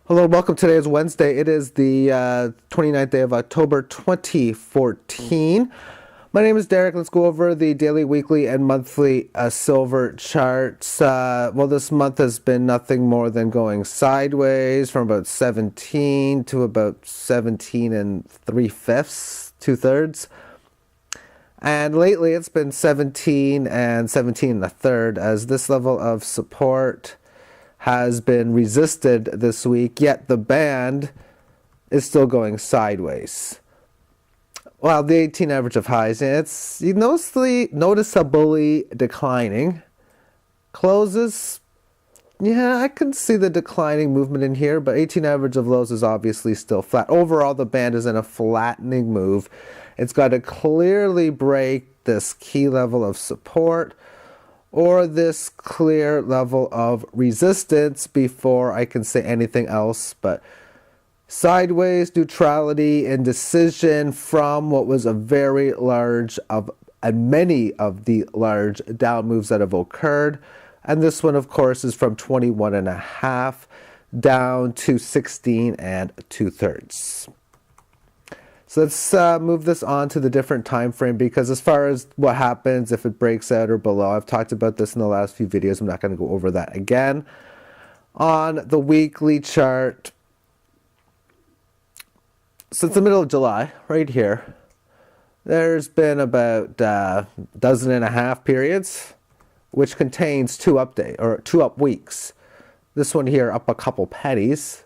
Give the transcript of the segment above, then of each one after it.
Hello, welcome. Today is Wednesday. It is the 29th day of October 2014. My name is Derek. Let's go over the daily, weekly, and monthly silver charts. Well, this month has been nothing more than going sideways from about 17 to about 17 and 3/5, 2/3. And lately it's been 17 and 17 and a third as this level of support has been resisted this week, yet the band is still going sideways. Well, the 18 average of highs, it's noticeably declining. Closes, yeah, I can see the declining movement in here, but 18 average of lows is obviously still flat. Overall, the band is in a flattening move. It's got to clearly break this key level of support or this clear level of resistance before I can say anything else. But sideways, neutrality, indecision from what was a very large and many of the large down moves that have occurred. And this one, of course, is from 21.5 down to 16 and 2/3. So let's move this on to the different time frame, because as far as what happens if it breaks out or below, I've talked about this in the last few videos. I'm not going to go over that again. On the weekly chart, since the middle of July, right here, there's been about a dozen and a half periods, which contains two up weeks. This one here up a couple pennies,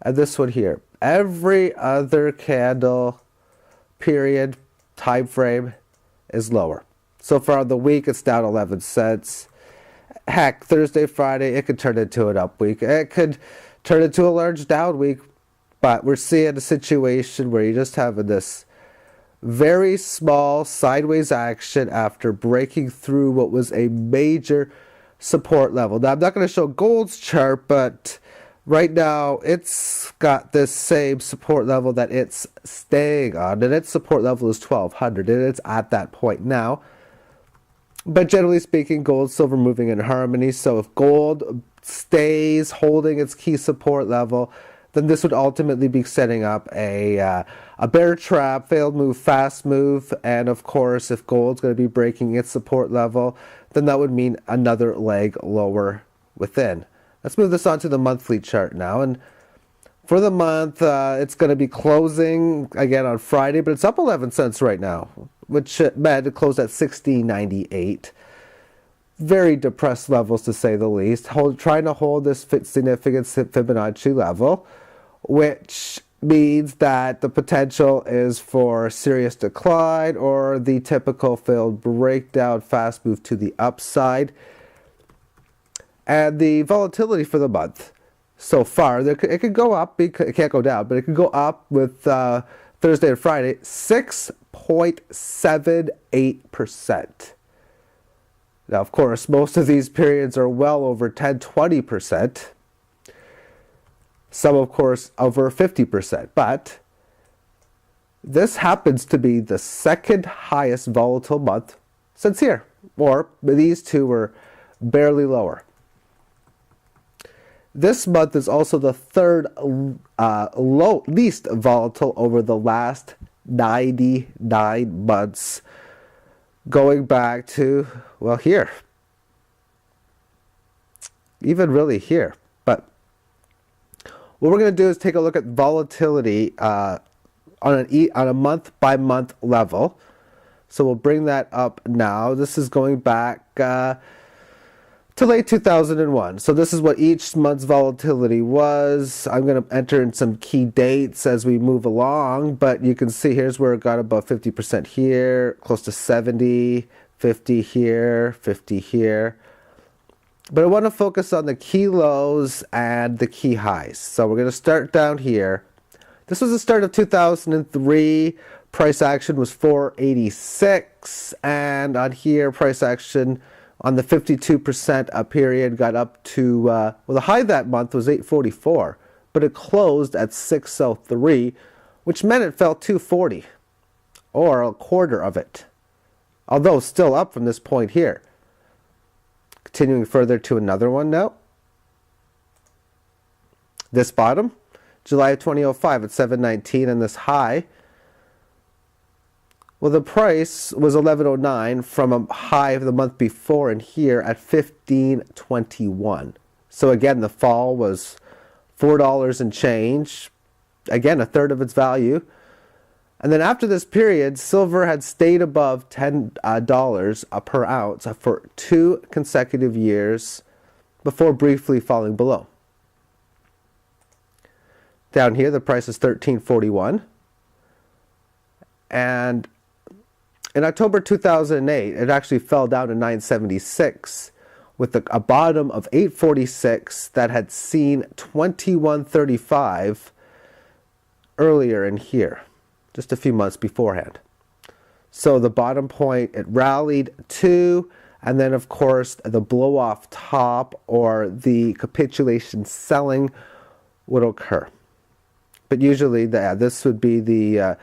and this one here. Every other candle period time frame is lower. So far the week it's down 11 cents. Heck, Thursday, Friday, it could turn into an up week. It could turn into a large down week. But we're seeing a situation where you're just having this very small sideways action after breaking through what was a major support level. Now, I'm not going to show gold's chart, but right now it's got this same support level that it's staying on, and its support level is 1200, and it's at that point now. But generally speaking, gold, silver moving in harmony. So if gold stays holding its key support level, then this would ultimately be setting up a bear trap, failed move, fast move. And of course, if gold's going to be breaking its support level, then that would mean another leg lower within. Let's move this on to the monthly chart now. And for the month, it's going to be closing again on Friday, but it's up 11 cents right now, which meant it closed at 16.98. Very depressed levels, to say the least. Trying to hold this significant Fibonacci level, which means that the potential is for serious decline or the typical failed breakdown, fast move to the upside. And the volatility for the month so far, it could go up, it can't go down, but it could go up with Thursday and Friday, 6.78%. Now, of course, most of these periods are well over 10, 20%. Some, of course, over 50%. But this happens to be the second highest volatile month since here. Or these two were barely lower. This month is also the third least volatile over the last 99 months, going back to, well, here. Even really here. But what we're going to do is take a look at volatility on a month-by-month level. So we'll bring that up now. This is going back to late 2001. So this is what each month's volatility was. I'm going to enter in some key dates as we move along, but you can see here's where it got above 50% here, close to 70, 50 here, 50 here. But I want to focus on the key lows and the key highs. So we're going to start down here. This was the start of 2003. Price action was 486, and on here price action on the 52% up period got up to, well, the high that month was 844, but it closed at 603, which meant it fell 240, or a quarter of it, although still up from this point here. Continuing further to another one now. this bottom, July of 2005 at 719, and this high, well, the price was 1109 from a high of the month before in here at 1521. So again, the fall was $4 and change. Again, a third of its value. And then after this period, silver had stayed above $10 per ounce for 2 consecutive years before briefly falling below. Down here, the price is $13.41. And in October 2008, it actually fell down to $9.76 with a bottom of $8.46 that had seen $21.35 earlier in here, just a few months beforehand. So the bottom point, it rallied to, and then of course the blow off top or the capitulation selling would occur. But usually this would be the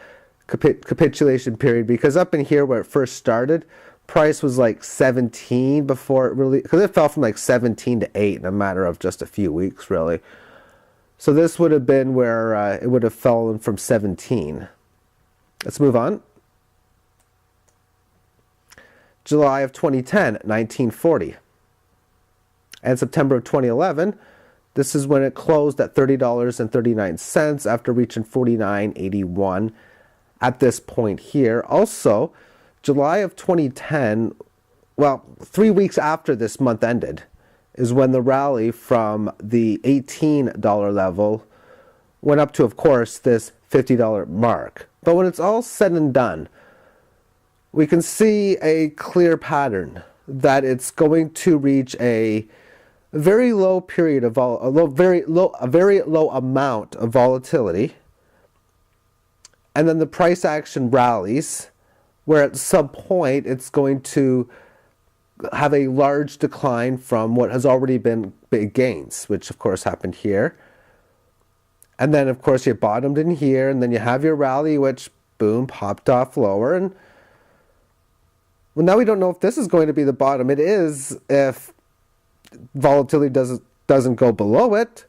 capitulation period, because up in here where it first started, price was like 17 before it really, because it fell from like 17 to 8 in a matter of just a few weeks really. So this would have been where it would have fallen from 17. Let's move on. July of 2010, 1940. And September of 2011, this is when it closed at $30.39 after reaching $49.81 at this point here. Also, July of 2010, well, 3 weeks after this month ended, is when the rally from the $18 level went up to, of course, this $50 mark. But when it's all said and done, we can see a clear pattern that it's going to reach a very low period of a very low amount of volatility, and then the price action rallies, where at some point it's going to have a large decline from what has already been big gains, which of course happened here. And then of course you bottomed in here, and then you have your rally, which boom, popped off lower. And well, now we don't know if this is going to be the bottom. It is if volatility doesn't go below it.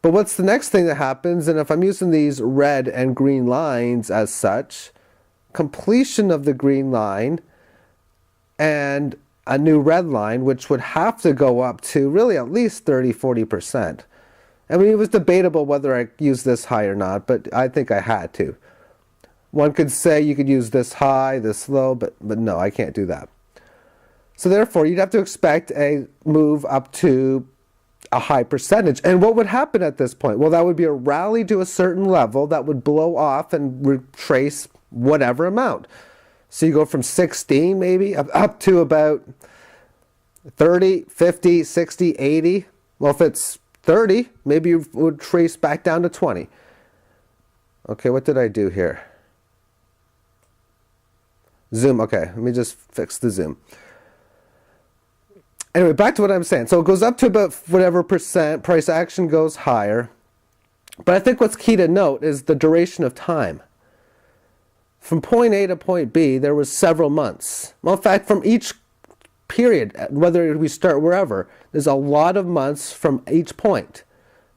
But what's the next thing that happens? And if I'm using these red and green lines as such, completion of the green line and a new red line, which would have to go up to really at least 30-40%. I mean, it was debatable whether I use this high or not, but I think I had to. One could say you could use this high, this low, but no, I can't do that. So therefore, you'd have to expect a move up to a high percentage. And what would happen at this point? Well, that would be a rally to a certain level that would blow off and retrace whatever amount. So you go from 16 maybe up to about 30, 50, 60, 80. Well, if it's 30, maybe you would trace back down to 20. Okay, what did I do here? Zoom, okay, let me just fix the zoom. Anyway, back to what I'm saying. So it goes up to about whatever percent, price action goes higher. But I think what's key to note is the duration of time. From point A to point B, there was several months. Well, in fact, from each period, whether we start wherever, there's a lot of months from each point.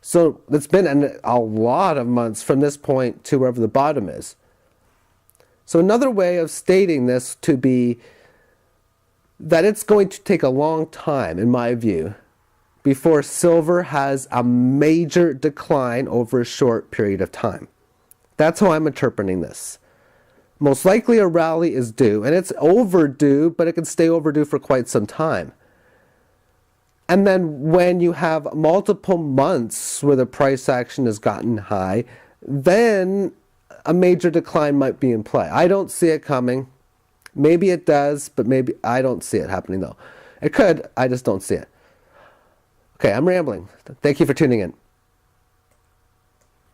So it's been a lot of months from this point to wherever the bottom is. So another way of stating this to be that it's going to take a long time, in my view, before silver has a major decline over a short period of time. That's how I'm interpreting this. Most likely a rally is due, and it's overdue, but it can stay overdue for quite some time. And then when you have multiple months where the price action has gotten high, then a major decline might be in play. I don't see it coming. Maybe it does, but maybe I don't see it happening though. It could, I just don't see it. Okay, I'm rambling. Thank you for tuning in.